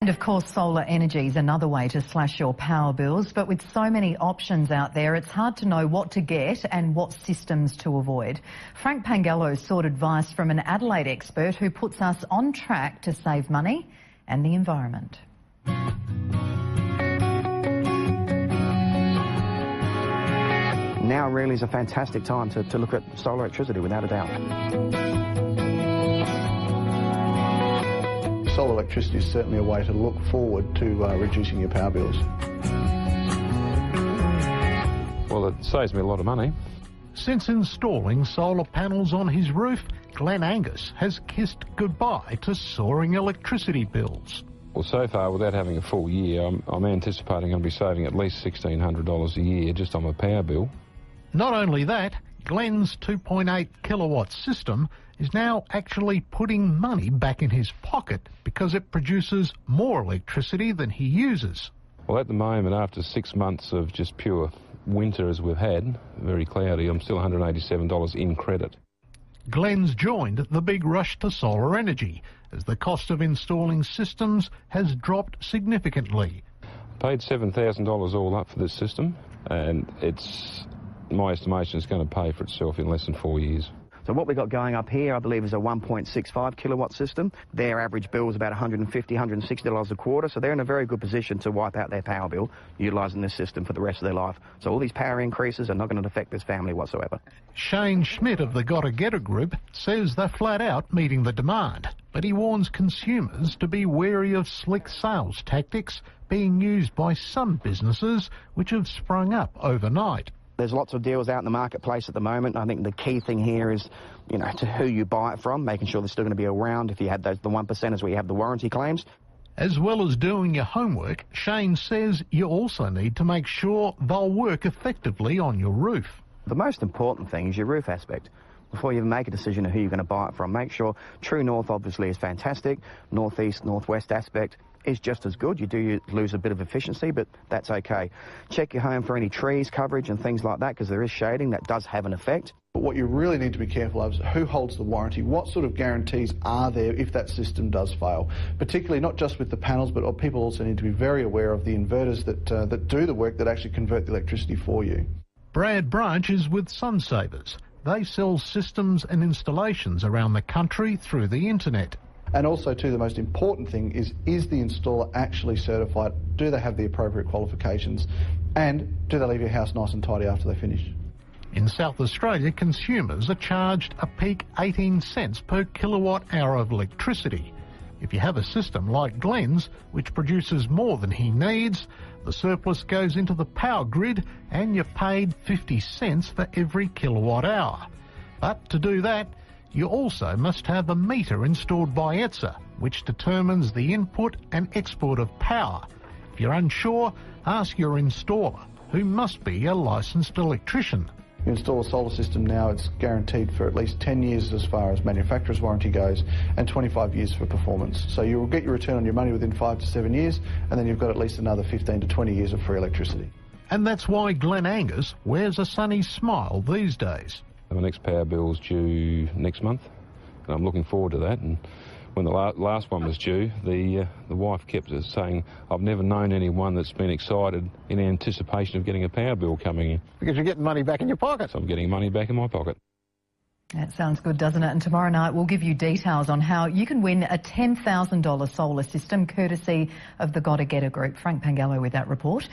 And of course, solar energy is another way to slash your power bills, but with so many options out there, it's hard to know what to get and what systems to avoid. Frank Pangallo sought advice from an Adelaide expert who puts us on track to save money and the environment. Now really is a fantastic time to look at solar electricity, without a doubt. Solar electricity is certainly a way to look forward to reducing your power bills. Well, it saves me a lot of money. Since installing solar panels on his roof, Glenn Angus has kissed goodbye to soaring electricity bills. Well, so far, without having a full year, I'm anticipating I'll be saving at least $1,600 a year just on my power bill. Not only that, Glenn's 2.8 kilowatt system is now actually putting money back in his pocket because it produces more electricity than he uses. Well, at the moment, after 6 months of just pure winter as we've had, very cloudy, I'm still $187 in credit. Glenn's joined the big rush to solar energy as the cost of installing systems has dropped significantly. Paid $7,000 all up for this system, and my estimation is going to pay for itself in less than 4 years. So what we've got going up here, I believe, is a 1.65 kilowatt system. Their average bill is about $150, $160 a quarter, so they're in a very good position to wipe out their power bill utilising this system for the rest of their life. So all these power increases are not going to affect this family whatsoever. Shane Schmidt of the Gotta Getter Group says they're flat out meeting the demand, but he warns consumers to be wary of slick sales tactics being used by some businesses which have sprung up overnight. There's lots of deals out in the marketplace at the moment. I think the key thing here is, to who you buy it from, making sure they're still going to be around. If you had the 1%ers where you have the warranty claims. As well as doing your homework, Shane says you also need to make sure they'll work effectively on your roof. The most important thing is your roof aspect. Before you make a decision of who you're going to buy it from, make sure true north obviously is fantastic. Northeast, northwest aspect is just as good. You do lose a bit of efficiency, but that's okay. Check your home for any trees, coverage and things like that, because there is shading that does have an effect. But what you really need to be careful of is who holds the warranty, what sort of guarantees are there if that system does fail, particularly not just with the panels, but people also need to be very aware of the inverters that do the work, that actually convert the electricity for you. Brad Branch is with Sunsavers. They sell systems and installations around the country through the internet. And also, too, the most important thing is the installer actually certified? Do they have the appropriate qualifications? And do they leave your house nice and tidy after they finish? In South Australia, consumers are charged a peak 18 cents per kilowatt hour of electricity. If you have a system like Glenn's, which produces more than he needs, the surplus goes into the power grid and you're paid 50 cents for every kilowatt hour. But to do that, you also must have a meter installed by ETSA, which determines the input and export of power. If you're unsure, ask your installer, who must be a licensed electrician. You install a solar system now, it's guaranteed for at least 10 years as far as manufacturer's warranty goes, and 25 years for performance. So you will get your return on your money within 5 to 7 years, and then you've got at least another 15 to 20 years of free electricity. And that's why Glenn Angus wears a sunny smile these days. My next power bill's due next month, and I'm looking forward to that. And when the last one was due, the wife kept saying, I've never known anyone that's been excited in anticipation of getting a power bill coming in. Because you're getting money back in your pocket. So I'm getting money back in my pocket. That sounds good, doesn't it? And tomorrow night we'll give you details on how you can win a $10,000 solar system courtesy of the Gotta Getter Group. Frank Pangallo with that report.